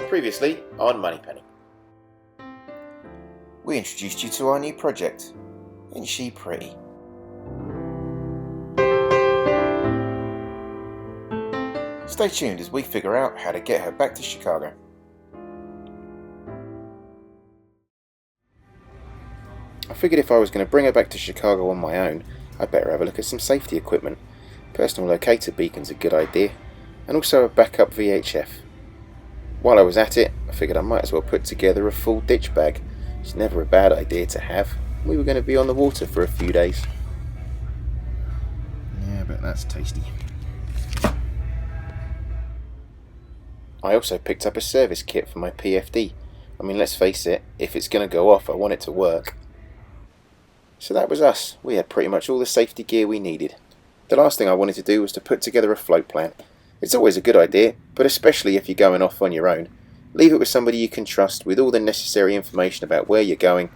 Previously on Moneypenny. We introduced you to our new project. Isn't she pretty? Stay tuned as we figure out how to get her back to Chicago. I figured if I was going to bring her back to Chicago on my own, I'd better have a look at some safety equipment. Personal locator beacon's a good idea, and also a backup VHF. While I was at it, I figured I might as well put together a full ditch bag. It's never a bad idea to have. We were going to be on the water for a few days. Yeah, but that's tasty. I also picked up a service kit for my PFD. I mean, let's face it, if it's going to go off, I want it to work. So that was us. We had pretty much all the safety gear we needed. The last thing I wanted to do was to put together a float plan. It's always a good idea, but especially if you're going off on your own. Leave it with somebody you can trust with all the necessary information about where you're going.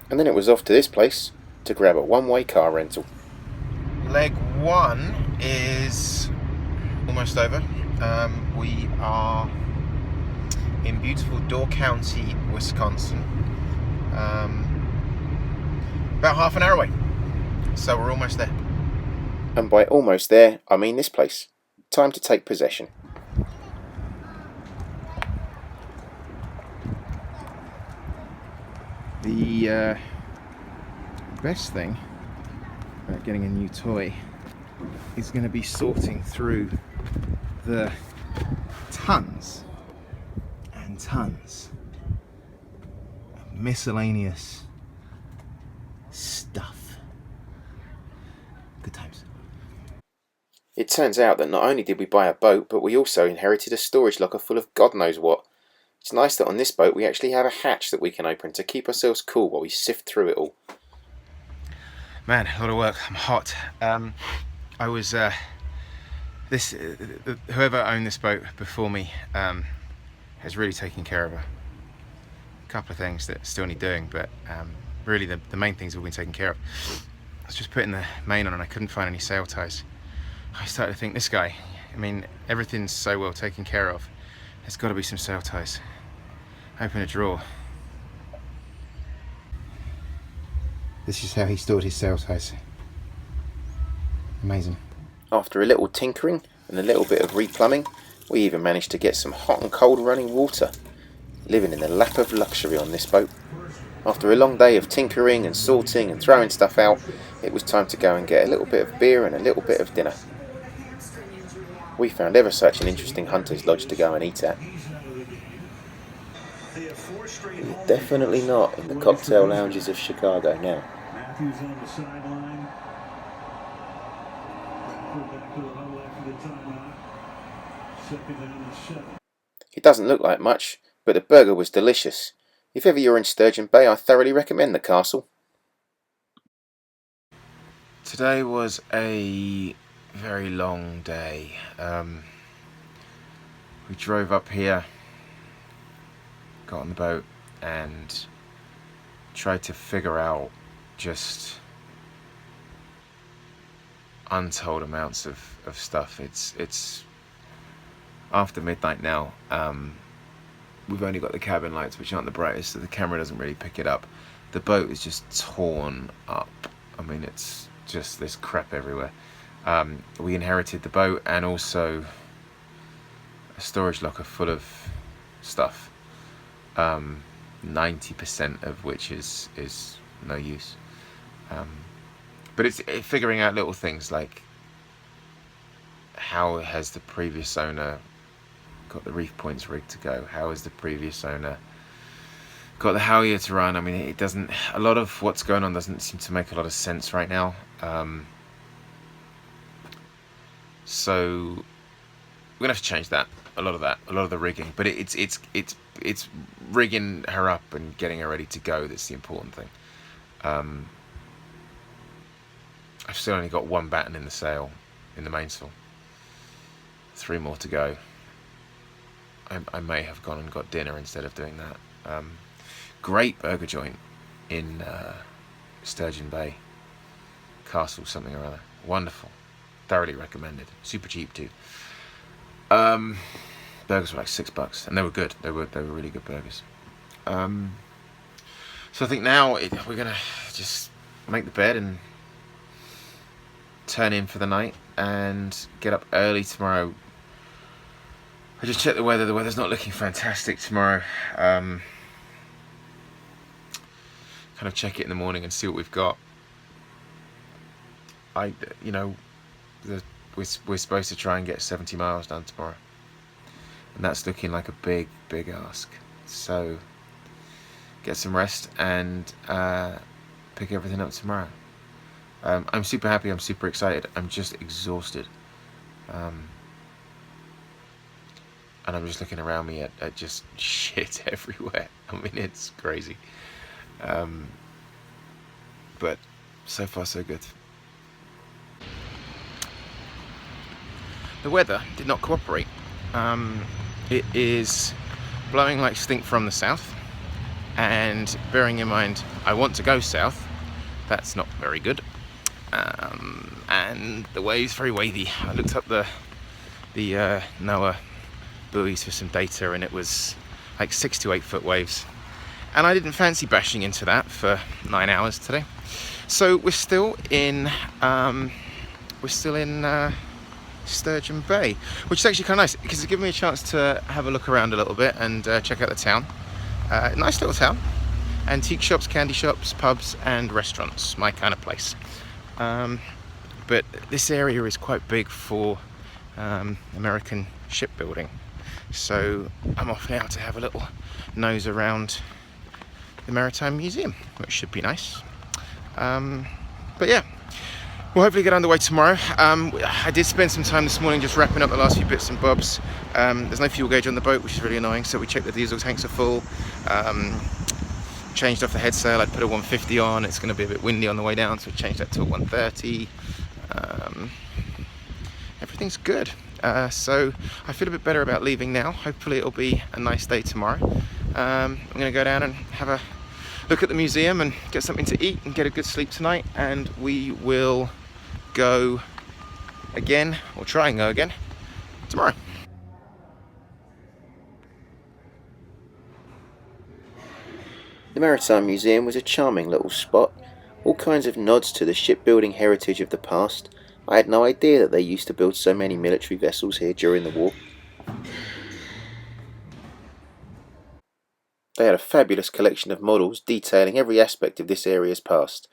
And then it was off to this place to grab a one-way car rental. Leg 1 is almost over. We are in beautiful Door County, Wisconsin. About half an hour away. So we're almost there. And by almost there, I mean this place. Time to take possession. The best thing about getting a new toy is going to be sorting through the tons and tons of miscellaneous stuff. Good times. It turns out that not only did we buy a boat, but we also inherited a storage locker full of God knows what. It's nice that on this boat we actually have a hatch that we can open to keep ourselves cool while we sift through it all. Man, a lot of work. I'm hot. I was whoever owned this boat before me has really taken care of her. A couple of things that still need doing, but really the main things have been taken care of. I was just putting the main on and I couldn't find any sail ties. I started to think, this guy, I mean, everything's so well taken care of. There's got to be some sail ties. Open a drawer. This is how he stored his sail ties. Amazing. After a little tinkering and a little bit of replumbing, we even managed to get some hot and cold running water. Living in the lap of luxury on this boat. After a long day of tinkering and sorting and throwing stuff out, it was time to go and get a little bit of beer and a little bit of dinner. We found ever such an interesting hunter's lodge to go and eat at. We're definitely not in the cocktail lounges of Chicago now. It doesn't look like much, but the burger was delicious. If ever you're in Sturgeon Bay, I thoroughly recommend the castle. Today was a very long day. We drove up here, got on the boat and tried to figure out just untold amounts of stuff. It's after midnight now. We've only got the cabin lights, which aren't the brightest, so the camera doesn't really pick it up. The boat is just torn up. I mean, it's just this crap everywhere. We inherited the boat and also a storage locker full of stuff. 90% of which is no use. But it's figuring out little things like how has the previous owner got the reef points rigged to go? How has the previous owner got the halyard to run? I mean, it doesn't. A lot of what's going on doesn't seem to make a lot of sense right now. So we're gonna have to change that. A lot of the rigging. But it's rigging her up and getting her ready to go that's the important thing. I've still only got one batten in the sail, in the mainsail. 3 more to go. I may have gone and got dinner instead of doing that. Great burger joint in Sturgeon Bay. Castle something or other. Wonderful. Thoroughly recommended. Super cheap too. But burgers were like $6, and they were good. They were really good burgers. So I think now we're gonna just make the bed and turn in for the night and get up early tomorrow. I just checked the weather. The weather's not looking fantastic tomorrow. Kind of check it in the morning and see what we've got. We're supposed to try and get 70 miles done tomorrow, and that's looking like a big ask. So get some rest and pick everything up tomorrow. I'm super happy. I'm super excited. I'm just exhausted. And I'm just looking around me at just shit everywhere. I mean, it's crazy. But so far so good. The weather did not cooperate. It is blowing like stink from the south, and bearing in mind I want to go south, that's not very good. And the waves very wavy. I looked up the NOAA buoys for some data, and it was like 6 to 8 foot waves, and I didn't fancy bashing into that for 9 hours today. So we're still in Sturgeon Bay, which is actually kind of nice because it's given me a chance to have a look around a little bit and check out the town. Nice little town. Antique shops, candy shops, pubs and restaurants, my kind of place. But this area is quite big for American shipbuilding, so I'm off now to have a little nose around the Maritime Museum, which should be nice. But yeah, we'll hopefully get underway tomorrow. I did spend some time this morning just wrapping up the last few bits and bobs. There's no fuel gauge on the boat, which is really annoying, so we checked the diesel tanks are full. Changed off the head sail. I put a 150 on. It's going to be a bit windy on the way down, so we changed that to a 130. Everything's good. So I feel a bit better about leaving now. Hopefully it'll be a nice day tomorrow. I'm going to go down and have a look at the museum and get something to eat and get a good sleep tonight, and we will go again, or try and go again, tomorrow. The Maritime Museum was a charming little spot, all kinds of nods to the shipbuilding heritage of the past. I had no idea that they used to build so many military vessels here during the war. They had a fabulous collection of models detailing every aspect of this area's past.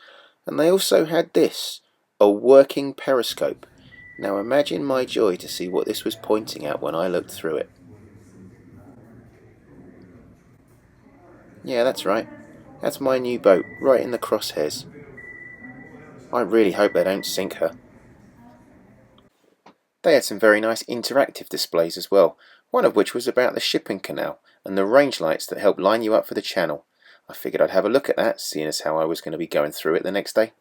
And they also had this, a working periscope. Now imagine my joy to see what this was pointing at when I looked through it. Yeah, that's right. That's my new boat, right in the crosshairs. I really hope they don't sink her. They had some very nice interactive displays as well, one of which was about the shipping canal and the range lights that help line you up for the channel. I figured I'd have a look at that, seeing as how I was going to be going through it the next day.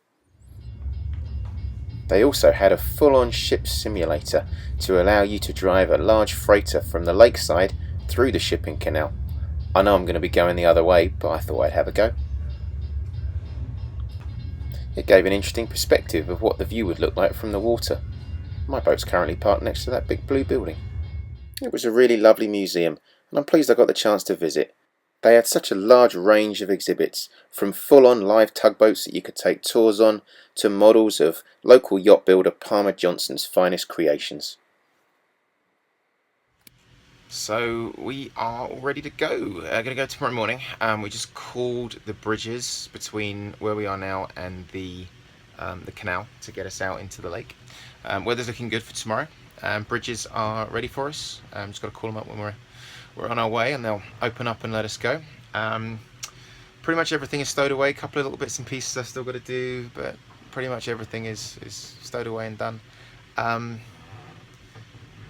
They also had a full-on ship simulator to allow you to drive a large freighter from the lakeside through the shipping canal. I know I'm going to be going the other way, but I thought I'd have a go. It gave an interesting perspective of what the view would look like from the water. My boat's currently parked next to that big blue building. It was a really lovely museum, and I'm pleased I got the chance to visit. They had such a large range of exhibits, from full-on live tugboats that you could take tours on, to models of local yacht builder Palmer Johnson's finest creations. So we are all ready to go. Going to go tomorrow morning. We just called the bridges between where we are now and the canal to get us out into the lake. Weather's looking good for tomorrow. Bridges are ready for us. Just got to call them up when we're on our way, and they'll open up and let us go. Pretty much everything is stowed away. A couple of little bits and pieces I've still got to do, but pretty much everything is stowed away and done.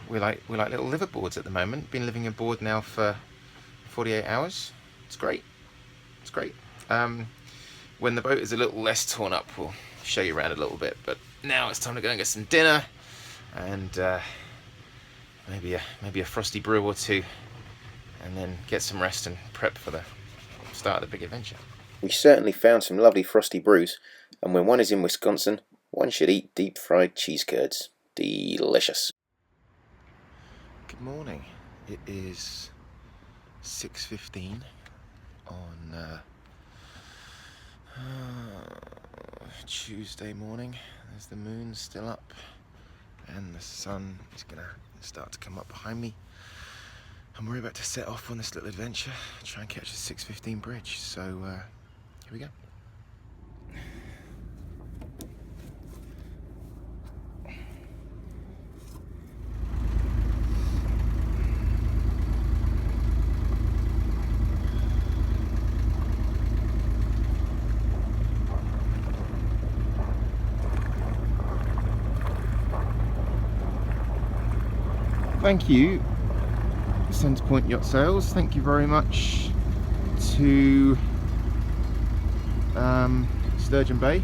We like little liveaboards at the moment. Been living aboard now for 48 hours. It's great. It's great. When the boat is a little less torn up, we'll show you around a little bit. But now it's time to go and get some dinner, and maybe a frosty brew or two, and then get some rest and prep for the start of the big adventure. We certainly found some lovely frosty brews, and when one is in Wisconsin, one should eat deep fried cheese curds. Delicious. Good morning. It is 6:15 on Tuesday morning. There's the moon still up and the sun is gonna start to come up behind me, and we're about to set off on this little adventure, try and catch the 6:15 bridge. So here we go. Thank you, Centrepoint Yacht Sales. Thank you very much to Sturgeon Bay.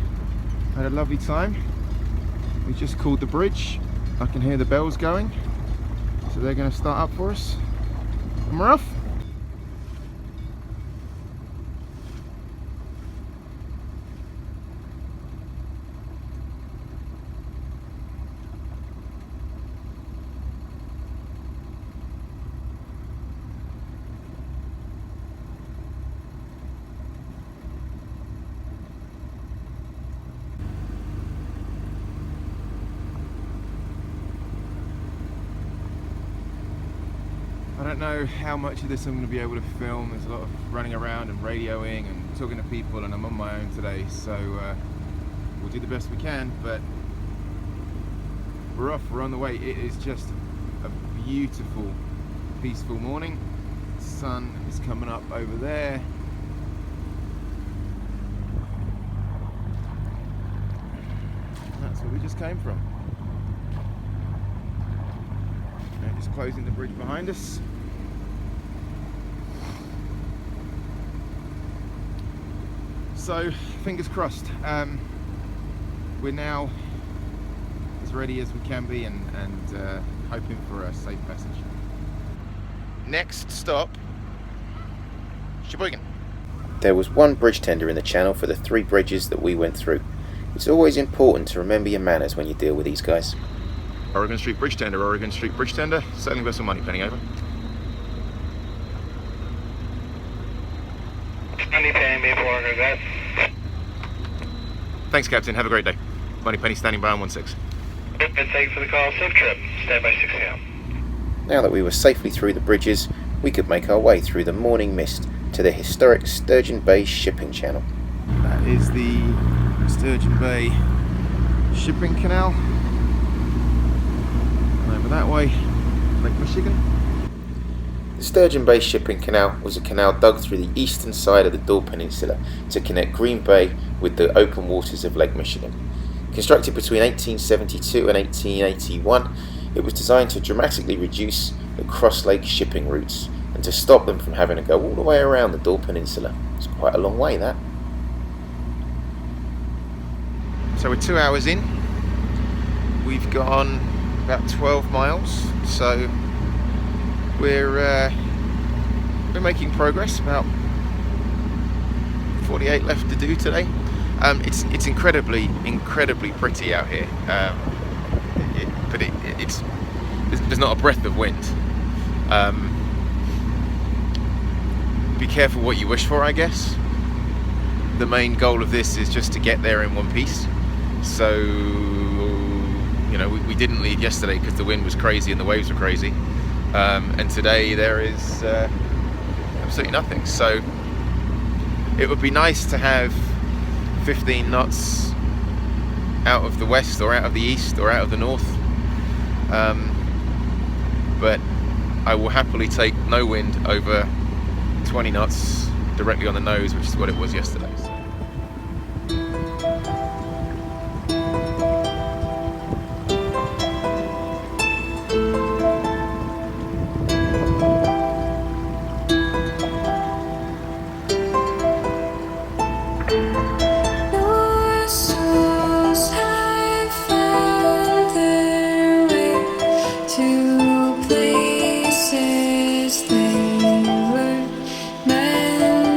Had a lovely time. We just called the bridge. I can hear the bells going, so they're going to start up for us, and we're off. I don't know how much of this I'm going to be able to film. There's a lot of running around and radioing and talking to people, and I'm on my own today, so we'll do the best we can, but we're off, we're on the way. It is just a beautiful, peaceful morning. The sun is coming up over there. That's where we just came from. And just closing the bridge behind us. So, fingers crossed. We're now as ready as we can be, and hoping for a safe passage. Next stop, Sheboygan. There was one bridge tender in the channel for the 3 bridges that we went through. It's always important to remember your manners when you deal with these guys. Oregon Street Bridge Tender, Oregon Street Bridge Tender, sailing vessel Moneypenny, over. Moneypenny, Maple Order, that. Thanks, Captain. Have a great day. Moneypenny standing by on 16. Thank you for the call. Safe trip. Stand by 6 a.m. Now that we were safely through the bridges, we could make our way through the morning mist to the historic Sturgeon Bay shipping channel. That is the Sturgeon Bay shipping canal. Over that way, Lake Michigan. The Sturgeon Bay shipping canal was a canal dug through the eastern side of the Dore Peninsula to connect Green Bay with the open waters of Lake Michigan. Constructed between 1872 and 1881, it was designed to dramatically reduce the cross-lake shipping routes and to stop them from having to go all the way around the Dore Peninsula. It's quite a long way, that. So we're 2 hours in. We've gone about 12 miles, so we're making progress. About 48 left to do today. It's incredibly pretty out here, but there's not a breath of wind. Be careful what you wish for, I guess. The main goal of this is just to get there in one piece. So, you know, we didn't leave yesterday because the wind was crazy and the waves were crazy, and today there is absolutely nothing. So it would be nice to have 15 knots out of the west or out of the east or out of the north, but I will happily take no wind over 20 knots directly on the nose, which is what it was yesterday.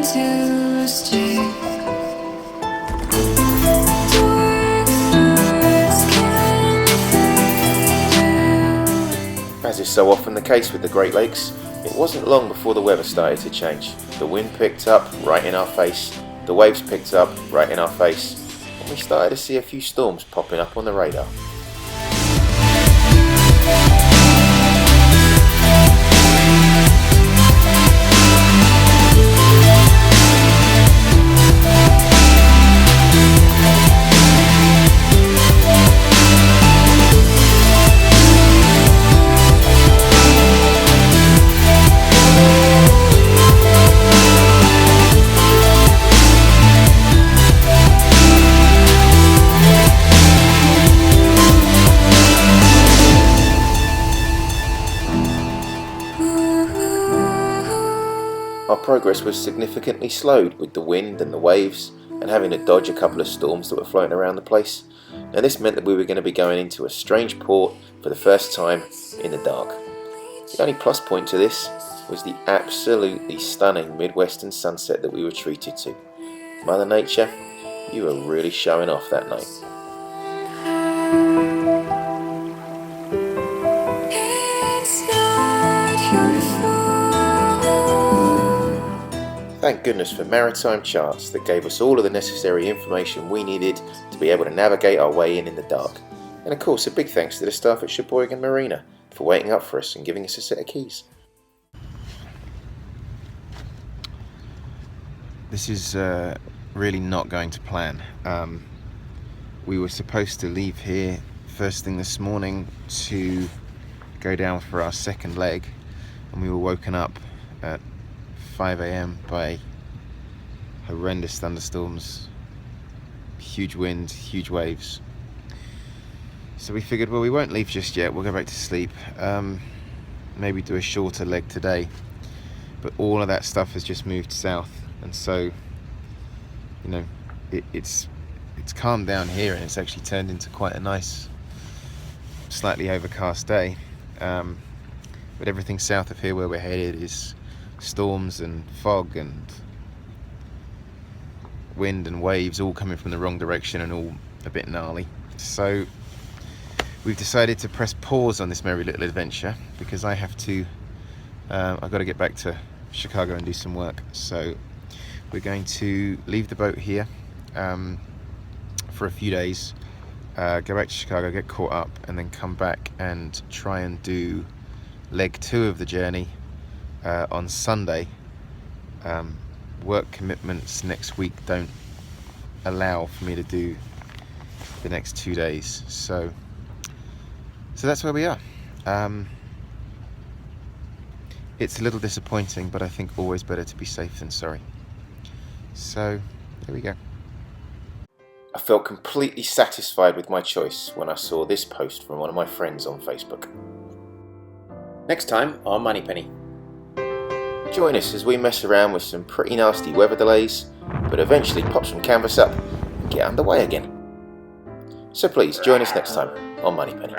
To stay. so often the case with the Great Lakes, it wasn't long before the weather started to change. The wind picked up right in our face, the waves picked up right in our face, and we started to see a few storms popping up on the radar. Our progress was significantly slowed with the wind and the waves and having to dodge a couple of storms that were floating around the place. Now this meant that we were going to be going into a strange port for the first time in the dark. The only plus point to this was the absolutely stunning Midwestern sunset that we were treated to. Mother Nature, you were really showing off that night. Thank goodness for Maritime charts that gave us all of the necessary information we needed to be able to navigate our way in the dark. And of course a big thanks to the staff at Sheboygan Marina for waiting up for us and giving us a set of keys. This is really not going to plan. We were supposed to leave here first thing this morning to go down for our second leg, and we were woken up at 5 AM by horrendous thunderstorms, huge wind, huge waves. So we figured, well, we won't leave just yet, we'll go back to sleep, maybe do a shorter leg today. But all of that stuff has just moved south, and so, you know, it's calmed down here, and it's actually turned into quite a nice, slightly overcast day. But everything south of here where we're headed is storms and fog and wind and waves all coming from the wrong direction and all a bit gnarly. So we've decided to press pause on this merry little adventure because I have to I've got to get back to Chicago and do some work. So we're going to leave the boat here for a few days, go back to Chicago, get caught up, and then come back and try and do leg 2 of the journey on Sunday. Work commitments next week don't allow for me to do the next 2 days, so that's where we are. It's a little disappointing, but I think always better to be safe than sorry. So there we go. I felt completely satisfied with my choice when I saw this post from one of my friends on Facebook. Next time on Moneypenny. Join us as we mess around with some pretty nasty weather delays, but eventually pop some canvas up and get underway again. So please join us next time on Moneypenny.